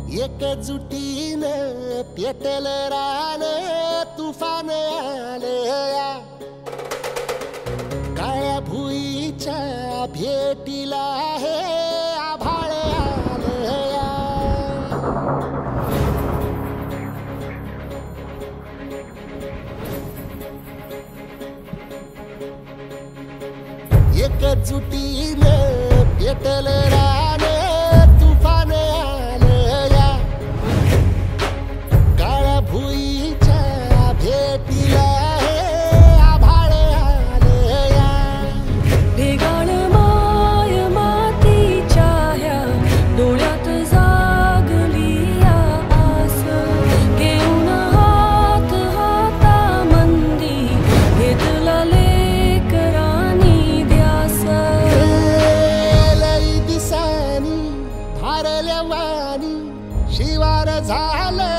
एकजुटीने पेटल रान तुफान आलया काळ्या भुईच्या भेटीला हे आभाळ आलया एकजुटीने पेटल रान तुफान आलया काळ्या भुईच्या भेटीला हे आभाळ आलया भेगाळ माय मातीच्या ह्या डोळ्यात जागली आस घेऊन हात हातामंदी घेतला लेकरांनी ध्यास लई दिसानी भारल्या वाणी शिवार झालया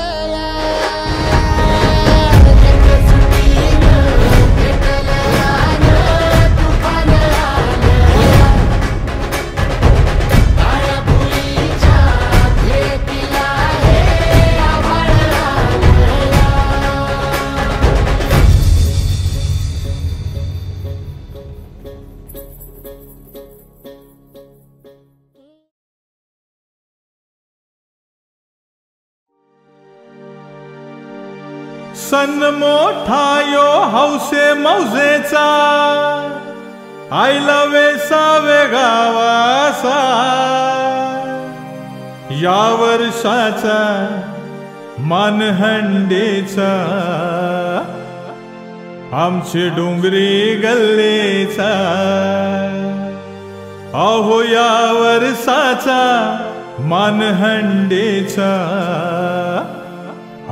सन मोठा यो हौसे मौजेचा आईला वेसावे गावासा या वर्षाचा मानहंडीचा आमची डोंगरी गल्लीचा अहो या वर्षाचा मानहंडीचा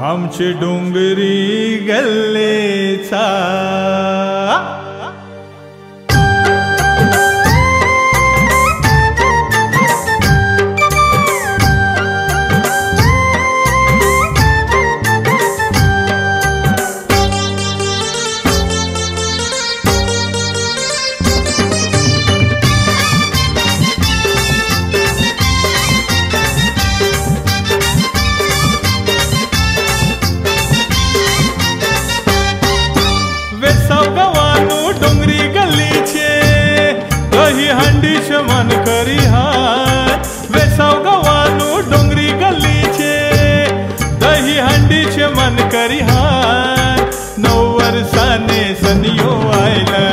आमची डोंगरी गल्लीचा हंडीश मन करी हात वेसाव गवानू डोंगरी गल्लीचे दही हंडीच मन करी हात 9 वर्षाने सनियो आयला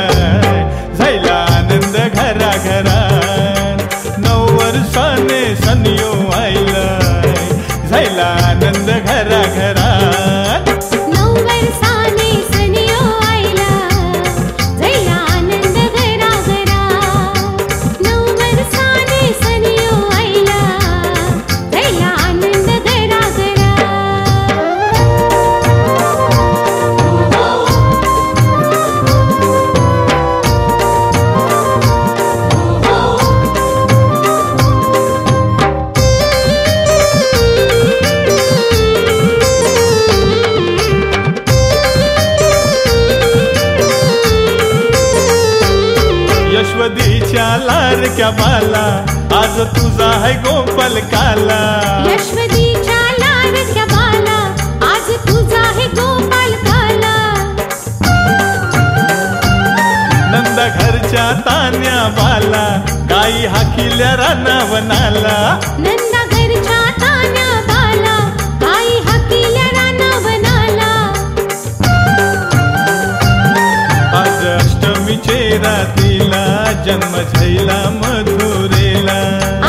झाला आनंद घरा घरात 9 वर्षाने सनियो आयला झाला आनंद घरा घरात 9 वर्षाने सनियो आयला झाला आनंद घरा घरात 9 वर्षाने सनियो आयला झाला आनंद घरा यशवदीच्या लाडक्या बाला आज तुझा है गोपाल काला यशवदीच्या लाडक्या बाला आज तुझा है गोपाल काला नंदा घरच्या तान्या बाला गाई हाकिल्या रानावनाला नंदा घरच्या तान्या बाला गाई हाकिल्या रानावनाला आज अष्टमीचे रात्रीला जन्म झाला मधुरेला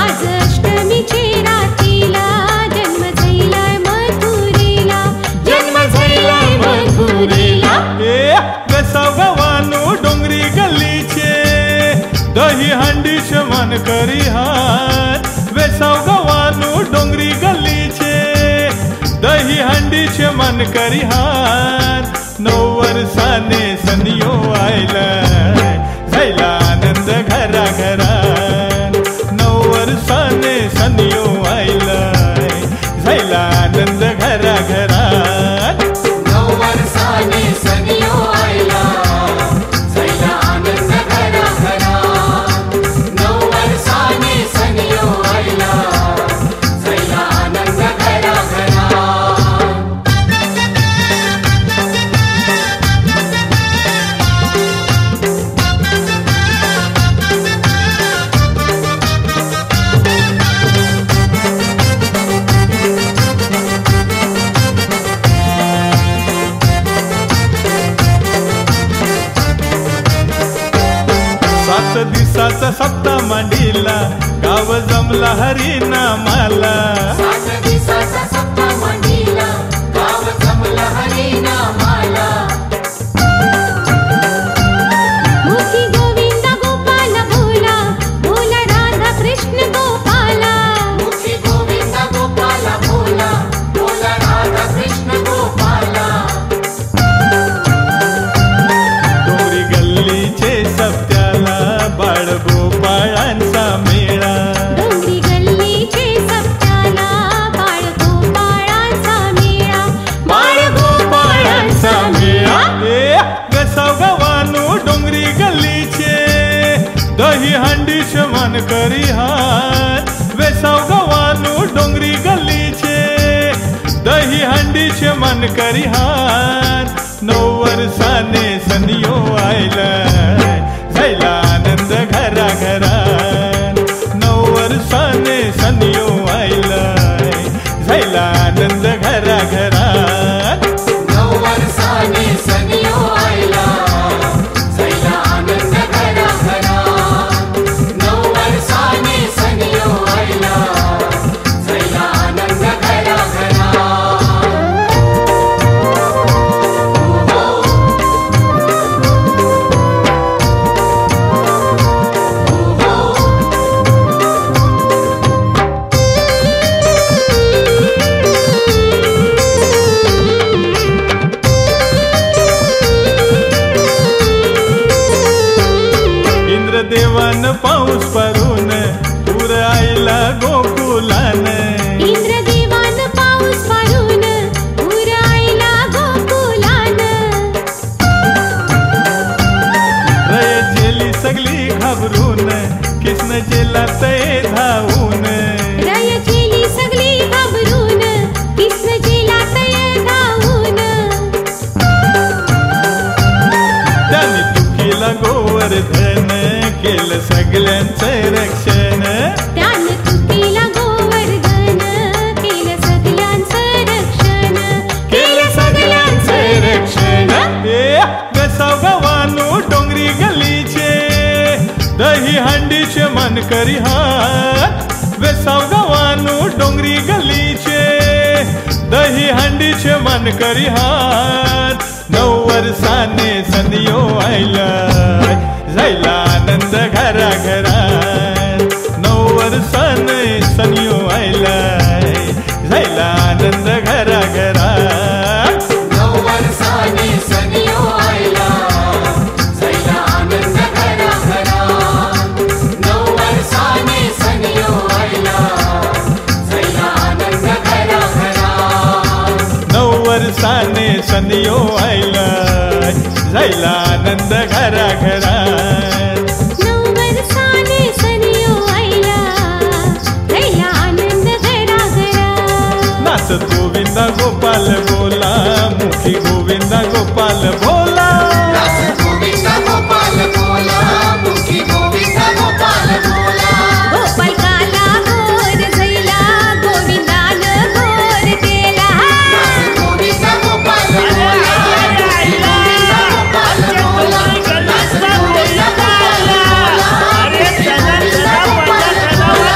आज अष्टमीचे रात्रीला जन्म झाला मथुरेला जन्म झाला मथुरेला वेसाव गवानू डोंगरी गल्लीचे दही हंडीच मन करी हात वेसाव गवानू डोंगरी गल्लीचे दही हंडीच मन करी हात 9 वर्षाने सनियो आयला झाला आनंद घरा घरात 9 वर्षाने सनियो आयला झाला आनंद घरा घरात 9 वर्षाने सनियो आयला झाला आनंद घरा घरात 9 वर्षाने सनियो आयला झाला आनंद घरा दिवसाचा सप्ता मांडीला गाव जमला हरिनामाला 7 दिवसाचा सप्ता मांडीला गाव जमला हरिनामाला मुखी गोविंदा गोपाला बोला बोला राधा कृष्ण गोपाला मुखी गोविंदा गोपाला बोला बोला राधा कृष्ण गोपाला डोंगरी गल्लीचे सप्त्याला बाळ गोपाळांचा मेळा डोंगरी गल्लीचे सप्त्याला बाळ गोपाळांचा मेळा बाळ गोपाळांचा मेळा गसाव गवानू डोंगरी गल्लीचे दही हंडी शमन करी हात वेसाव गवानू डोंगरी गल्लीचे दही हंडी शमन करी हात 9 वर्षाने सनियो आयला झाला आनंद घरा घरात 9 वर्षाने सनियो आयला झाला आनंद घरा घरात 9 वर्षाने सनियो आयला झाला आनंद घरा घरात 9 वर्षाने सनियो आयला झाला आनंद घरा घरात इंद्रदेवान पाऊस परून पूर आईला गोकुलान इंद्रदेवान पाऊस पडून पूर आईला गोकुलान रय जेली सगळी घाबरून कृष्ण जेला ते धावून रय केली सगळी घाबरून कृष्ण जेला तय धावून त्यांनी तुकीला गोवर्धन केलं सगळ्यांचं रक्षण त्यानं तुकीला गोवर्धन केलं सगळ्यांचं रक्षण केलं सगळ्यांचं रक्षण गसाव गवानू डोंगरी गल्लीचे दही हंडीचे मन करी हात वेसाव गवानू डोंगरी गल्लीचे दही हंडीचे मन करी हात 9 वर्षाने सनियो आयला झाला आनंद घरा घरात 9 वर्षाने सनियो आयला झाला आनंद घरा घरात 9 वर्षाने सनियो आयला झाला आनंद घरा घरात 9 वर्षाने सनियो आयला झाला आनंद घरा घरात 9 वर्षाने सनियो आयला झाला आनंद घरा घरात 9 वर्षाने सनियो आईला झाला आनंद घरा घरात नाचत गोविंदा गोपाल बोला मुखी गोविंदा गोपाल बोला दास गोविंदा गोपाल बोला मुखी गोविंदा गोपाल बोला गोपाल काला घोर झाला गोविंदानं घोर केला दास गोविंदा गोपाल बोला मुखी गोविंदा गोपाल बोला दास गोविंदा गोपाल बोला मुखी गोविंदा गोपाल बोला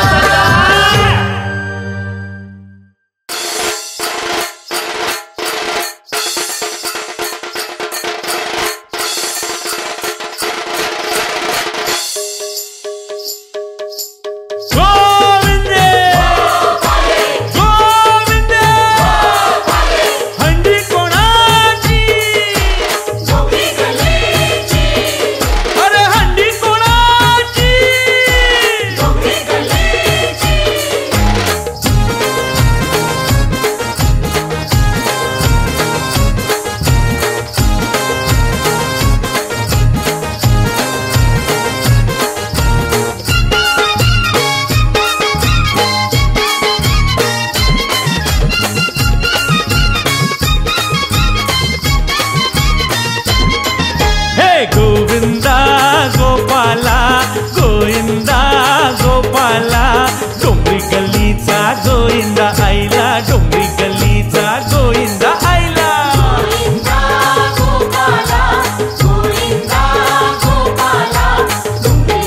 गोविंदे गोविंदे हंडी कोणाची गोपी गल्लीची अरे हंडी कोणाची गोपी गल्लीची हे गोविंदा गोपाला गोविंदा गोपाला डोंगरी गल्लीचा गोविंदा आईला डोंगरी गल्लीचा गोविंदा आईला गोविंदा गोपाला गोविंदा गोपाला डोंगरी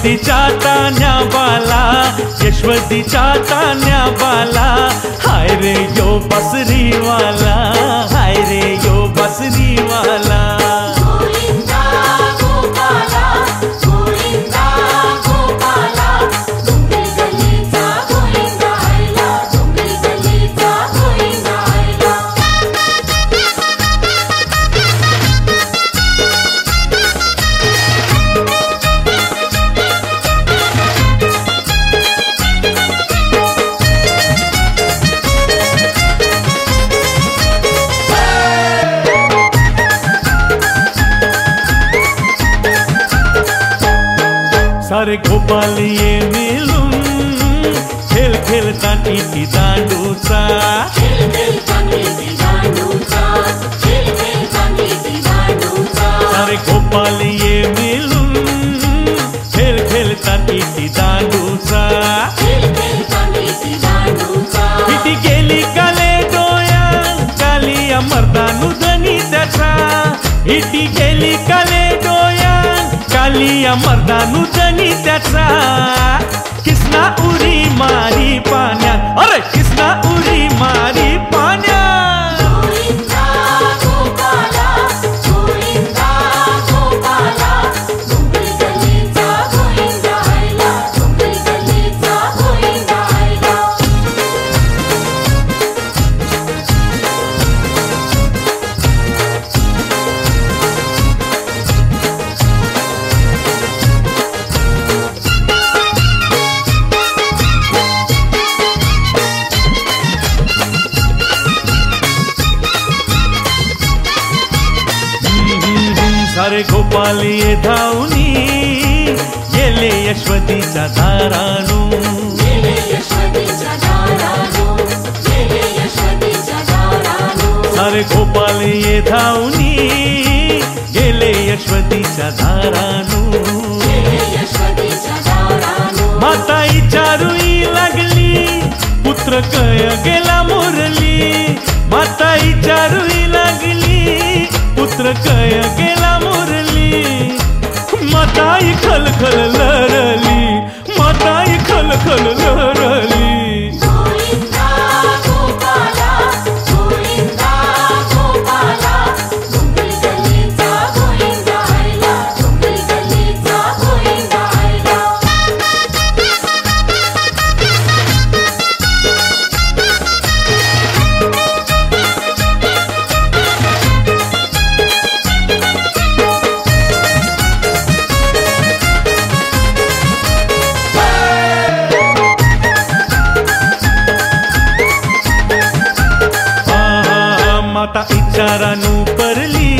यशवंतीच्या तान्या बाला, यशवंतीच्या तान्या बाला, हाय रे यो बासरीवाला, हाय रे यो बासरीवाला. गोविंदा गोपाला, गोविंदा गोपाला, डोंगरी गल्लीचा गोविंदा आयला, डोंगरी गल्लीचा गोविंदा आयला. सारे गोपाल ये मिलून खेळ खेळतात इति दांडूचा, खेळ खेळतात इति दांडूचा, खेळ खेळतात इति दांडूचा. सारे गोपाल ये मिलून खेळ खेळतात इति दांडूचा. खेळ खेळतात इति दांडूचा. इति गेली काले डोया, काली मर्दानु धनी त्याचा. इति गेली काले डोया, काली मर्दानु धनी त्याचा. किसना उरी मारी पाण्यात, अरे किसना उरी मारी पाण्यात. गोविंदा गोपाला, गोविंदा गोपाला, डोंगरी गल्लीचा गोविंदा आयला, डोंगरी गल्लीचा गोविंदा आयला. सारे गोपाल ये धावनी गेले यशवंतीच्या दारानू. गेले यशवंतीच्या दारानू, गेले यशवंतीच्या दारानू. सारे गोपाल ये धावनी गेले यशवंतीच्या दारानू. गेले यशवंतीच्या दारानू. माता इचारूई लागली, पुत्र कय गेला मोरली. माता इचारूई लागली, पुत्र कय गेला मोरली. माताई खलखल लरली, माताई खलखल लरली. गोविंदा गोपाला, गोविंदा गोपाला, डोंगरी गल्लीचा गोविंदा आयला, डोंगरी गल्लीचा गोविंदा आयला. माता इचारानू परली,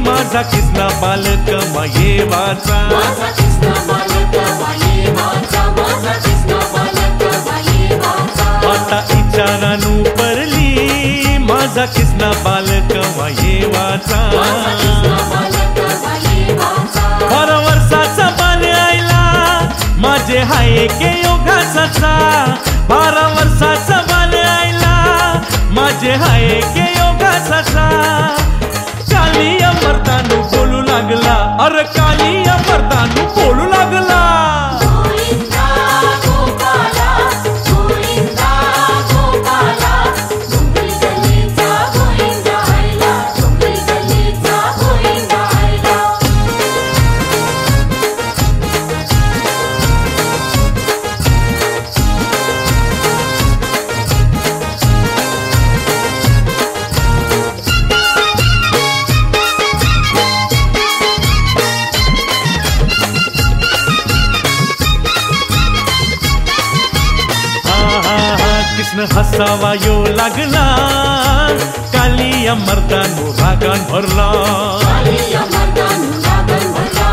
माझा किसना बालक माये वाचा. माझा कृष्ण बालक बाई वाचा, माझा कृष्ण बालक बाई वाचा. माता इचारानू परली, माझा किसना बालक माये वाचा. माझा कृष्ण बालक बाई वाचा. 12 वर्षाचा बाल आयला, माझे हाय के योगाचा. 12 वर्षाचा बाल आयला, माझे हाय के योगाचा. काली अमरतानू बोलू लागला, अरे काली अमरतानू बोलू लागला. गोविंदा गोपाला, गोविंदा गोपाला, डोंगरी गल्लीचा गोविंदा आयला, डोंगरी गल्लीचा गोविंदा आयला. कृष्ण हसावा यो लागला, काली अमरतानू रागान भरला. काली अमरतानू रागन भरला,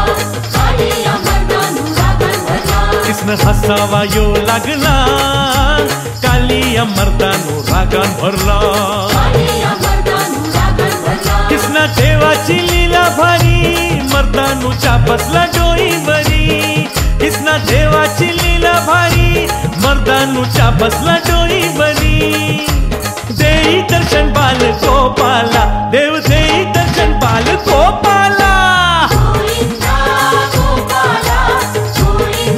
काली अमरतानू रागन भरला. कृष्ण हसावा यो लागला, काली अमरतानू रागान भरला. काली अमरतानू रागन भरला. कृष्ण देवाची लीला भारी, मर्दानूच्या बसला डोईवरी. कृष्ण देवाची लीला भारी, मर्दानूच्या बसला डोईवरी. देई दर्शन बाल गोपाला, देव देई दर्शन बाल गोपाला. गोविंदा गोपाला, गोविंदा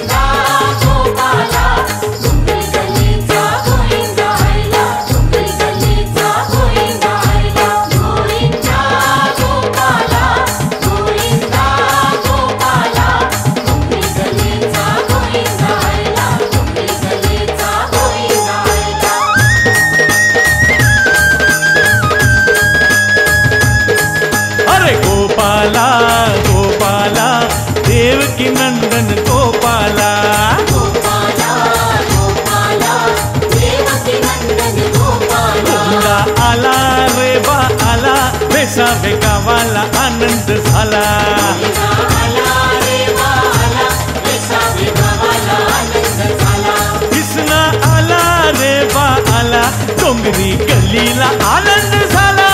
रे बा आला बेसावे गावाला आनंद झाला कृष्णा आला रे बा आला डोंगरी गल्लीला आनंद झाला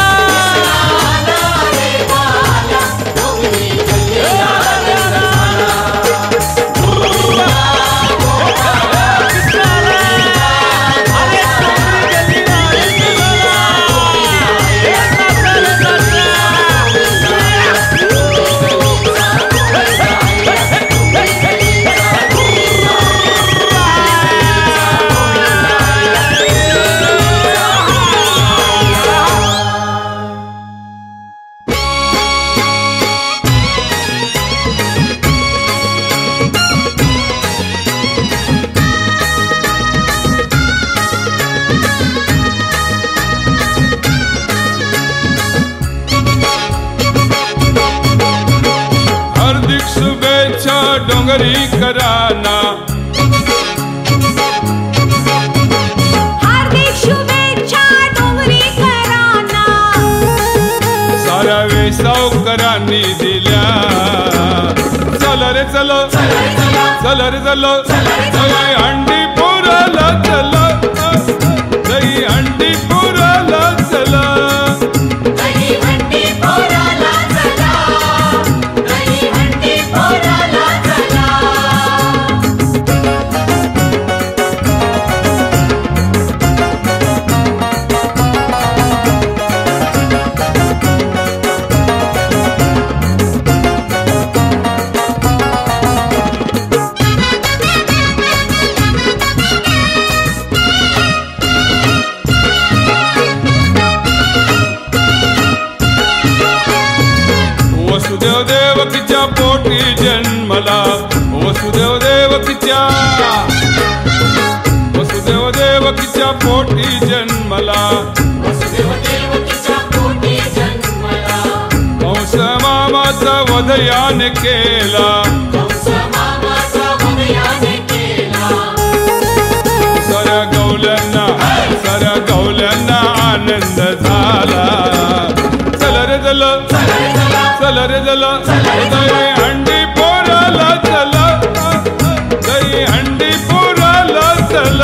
डोंगरीकरांना हार्दिक शुभेच्छा डोंगरीकरांना साऱ्या वेसावकरांनी दिल्या चल रे चल चल रे चल दही हंडी पुराला चल दही हंडी पुराला चल वसुदेव देवकीच्या पोटी जन्मला वसुदेव देवकीच्या पोटी जन्मला कंस मामाचा वध याने केला साऱ्या गवल्यांना आनंद झाला चल रे चल चल रे चल दही हंडी पोराला चल दही हंडी पोराला चल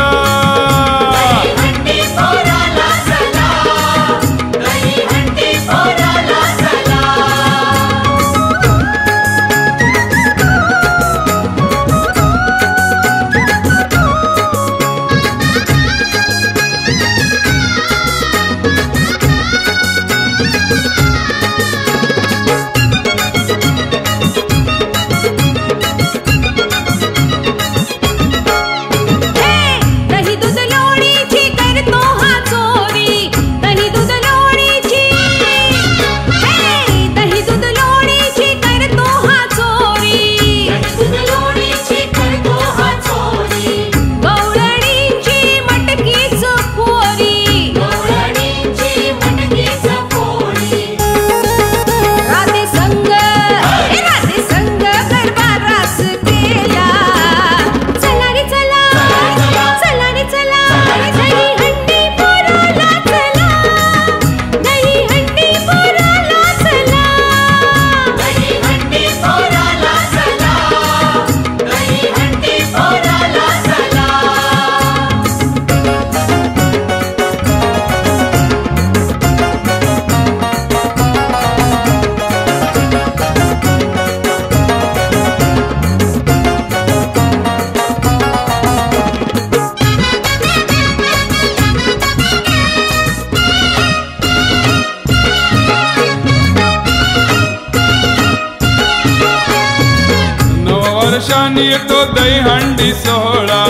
वर्षांनी येतो दहीहंडी सोहळा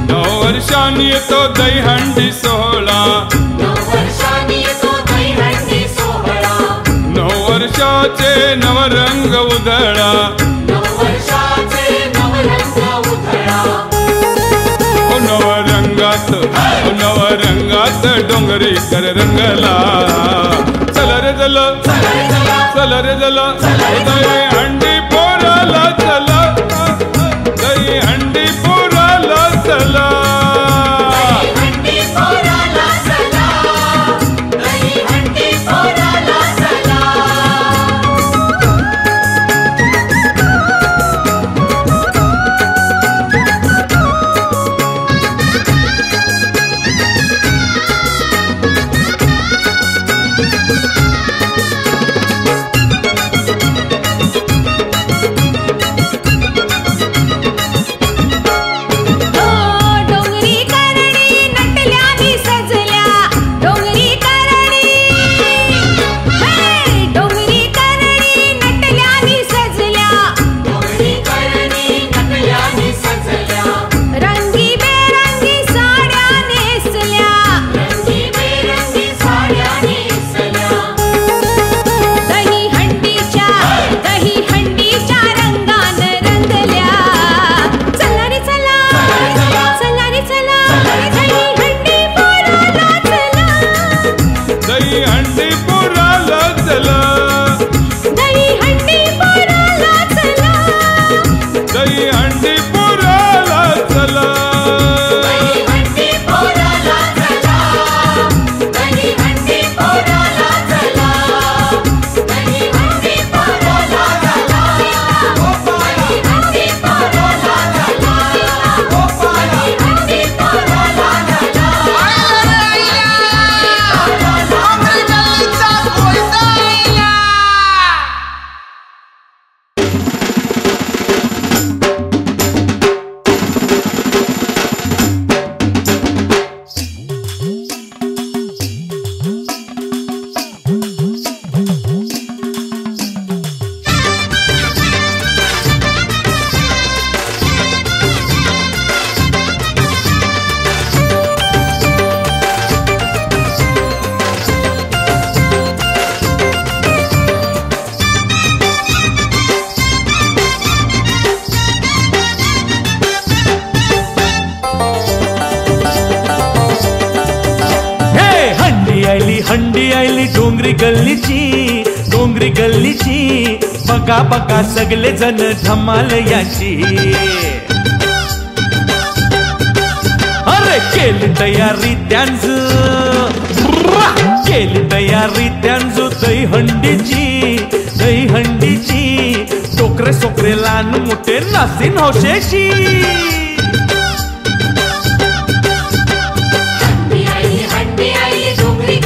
नववर्षांनी येतो दहीहंडी सोहळा नववर्षाचे नवरंग उधळा नवरंगात डोंगरीकर रंगला चल रे चल दही हंडी पोराला चल दही हंडी पोराला चल हंडी आयली डोंगरी गल्लीची बघा बघा सगळे जण धमाल याची अरे केली तयारी त्यांज दही हंडीची टोकरे सोकरे लहान मोठे नासीन हौशेशी हंडी आईली डोंगरी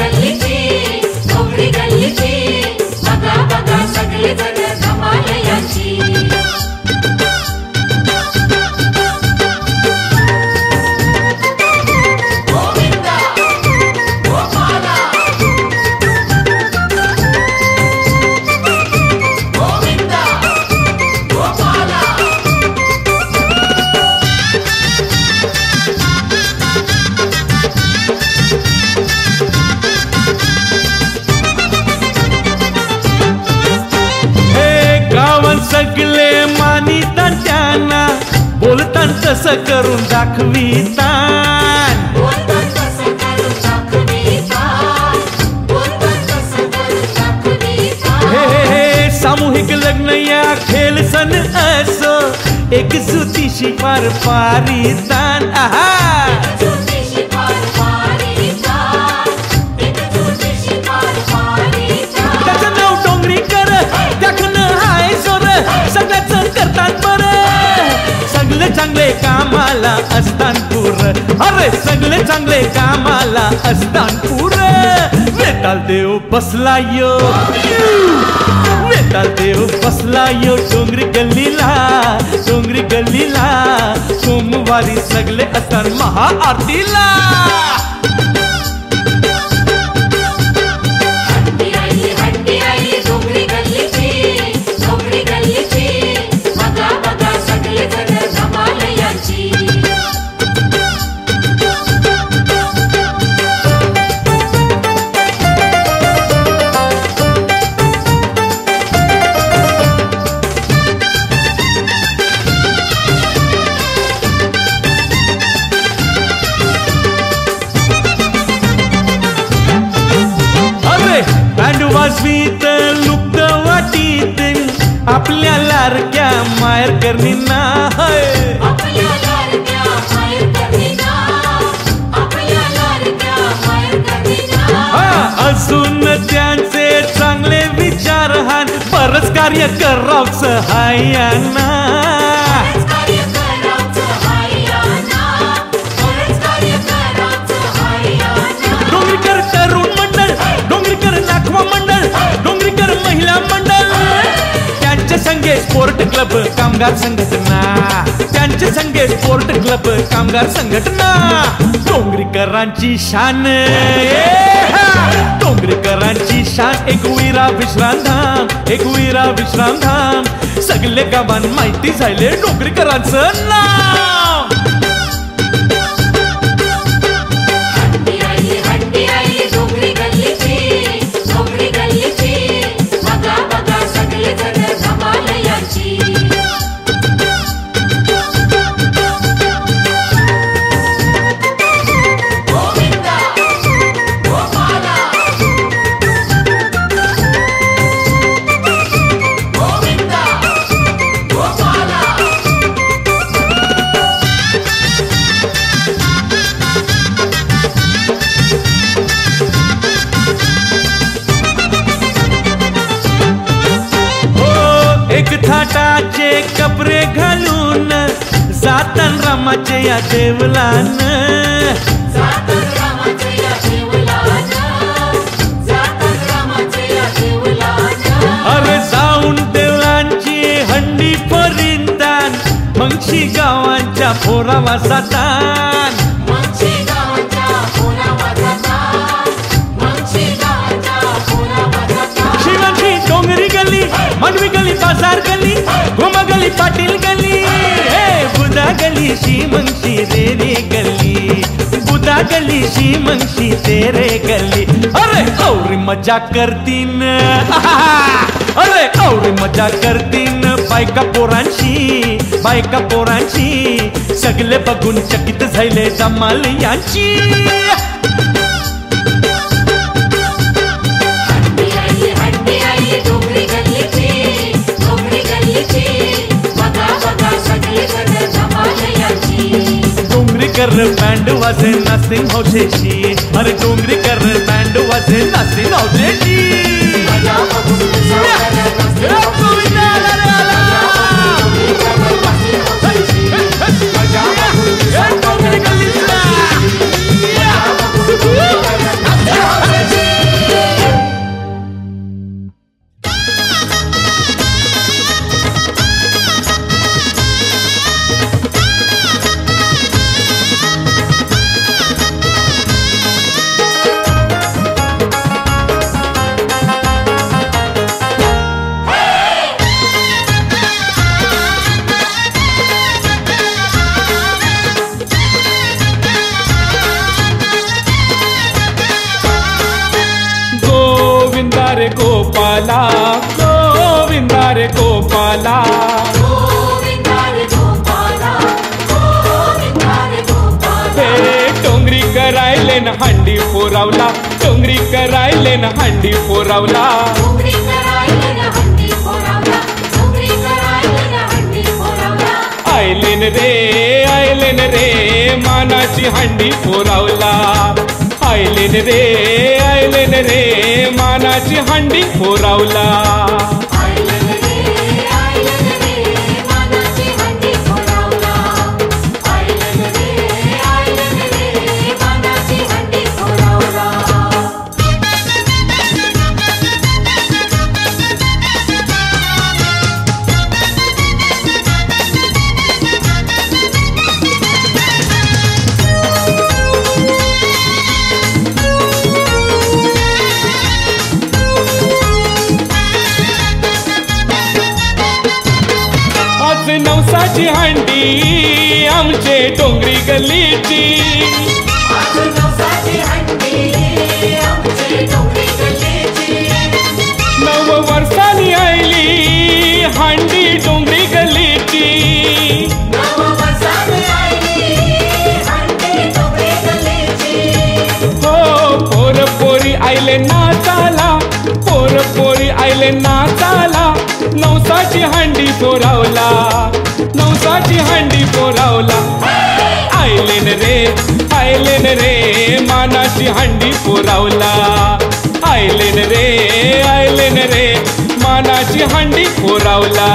गल्लीची बघा बघा सगळे जण धमाल याची सगळे मानितान त्यांना बोलतान तसं करून दाखवितान हे सामूहिक लग्न या खेळ सण असो एकजुटीशी पार पारितान आहा त्याचं नाव डोंगरी कर त्याखनं हाय सोर सगळ्याच करतात बरं सगळे चांगले कामाला असतान पूर अरे सगळे चांगले कामाला असतान पूर वेताल देव बसला यो डोंगरी गल्लीला सोमवारी सगळे असतान महाआरतीला वाजवीत लुप्त वाटीत आपल्या लाडक्या मायर करणींना अजून त्यांचे चांगले विचार हान बरंच कार्य करावचं हायांना डोंगरीकर तरुण मंडळ डोंगरीकर नाखवा मंडळ डोंगरीकर महिला मंडळ त्यांचे संगे स्पोर्ट क्लब कामगार संघटना त्यांचे संगे स्पोर्ट क्लब कामगार संघटना डोंगरीकरांची शान डोंगरीकरांची शान एक वीरा विश्रामधाम सगळे गावांना माहिती झाले डोंगरीकरांचं नाव थाटाचे कपडे घालून जातन रामाचे या देवलान अरे जाऊन देवलांची हंडी परिंतान मंगशी गावांच्या फोरावा जातान शिवाजी डोंगरी गली मनवी गली बाजार गली घुमा गली पाटील गली बुधा गली शी मंगशी रे गली बुधा गली शी मंगशी तेरे गली अरे औरी मजा करतीन अरे औरी मजा करतीन बायका पोरांची सगळे बघून चकित झाले जमाल यांची कर बँड वाजे नाचते हौशेशी, अरे डोंगरी कर बँड वाजे नाचते हौशेशी. गोपाला गोविंदा रे गोपाला, हे डोंगरी करायले न हंडी पोरावला, डोंगरी करायले न हंडी पोरावला. आयलेन रे मानाची हंडी पोरावला. आयलेन रे मानाची हंडी पोरावला. नवसाची हंडी आमचे डोंगरी गल्लीची, नव वर्षांनी आयली हंडी डोंगरी गल्लीची. हो पोर पोरी आयले नाचाला, पोर पोरी आयले नाचाला. नवसाची हंडी पोरावला, नवसाची हंडी पोरावला. आयलेन रे मानाची हंडी पोरावला. आयलेन रे मानाची हंडी पोरावला.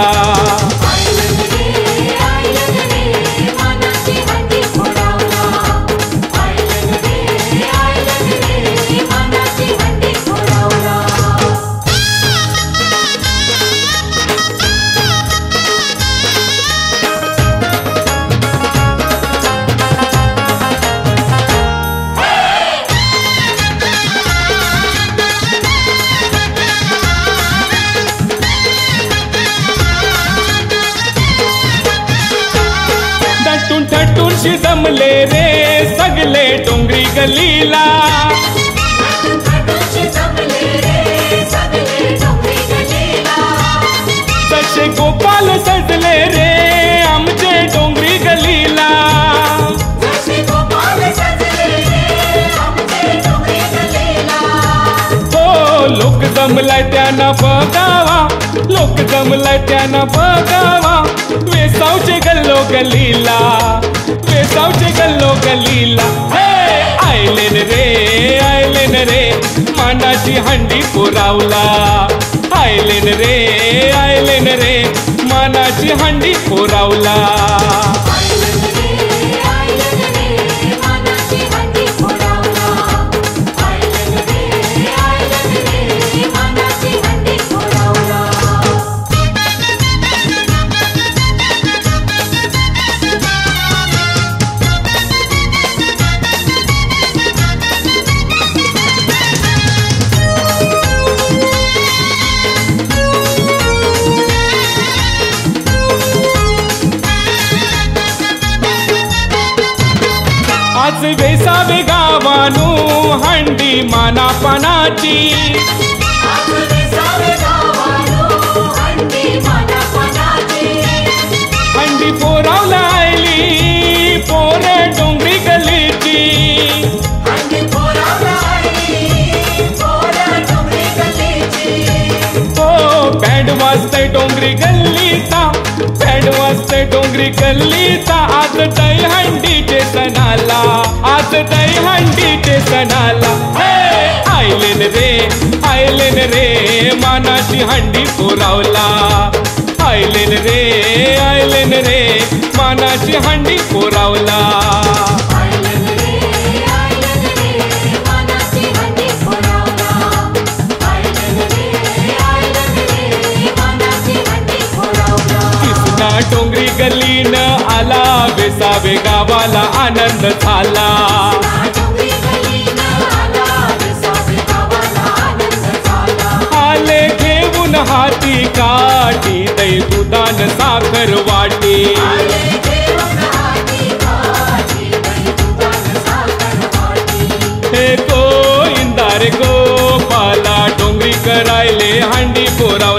ठटूनशी जमले रे सगले डोंगरी गल्लीला. तसे गोपाल सजले रे आमचे डोंगरी गल्लीला. हो लोक जमलाय त्यांना बघावा, लोक जमलाय त्यांना बघावा. वेसावचे गल्लो गल्लीला, वेसावचे गल्लो गल्लीला. हे आयलेन रे मानाची हंडी पोरावला. आयलेन रे मानाची हंडी पोरावला. आज वेसावे गावानू हंडी मानापणाची. हंडी पोरावला आयली पोरे डोंगरी गल्लीची. हो बँड वाजतय डोंगरी गल्लीचा, बँड वाजतय डोंगरी गल्लीचा. आज दही हंडीचे सणाला, आज दही हंडीचे सणाला. आयलेन रे मानाची हंडी पोरावला. आयलेन रे मानाची हंडी पोरावला. कृष्णा डोंगरी गल्लीन आला, बेसावे गावाला आनंद झाला. आले घेऊन हाती काठी, दही दुधान साखर वाटी. हे गोविंदा रे गोपाला, डोंगरी करायले हंडी पोरावला.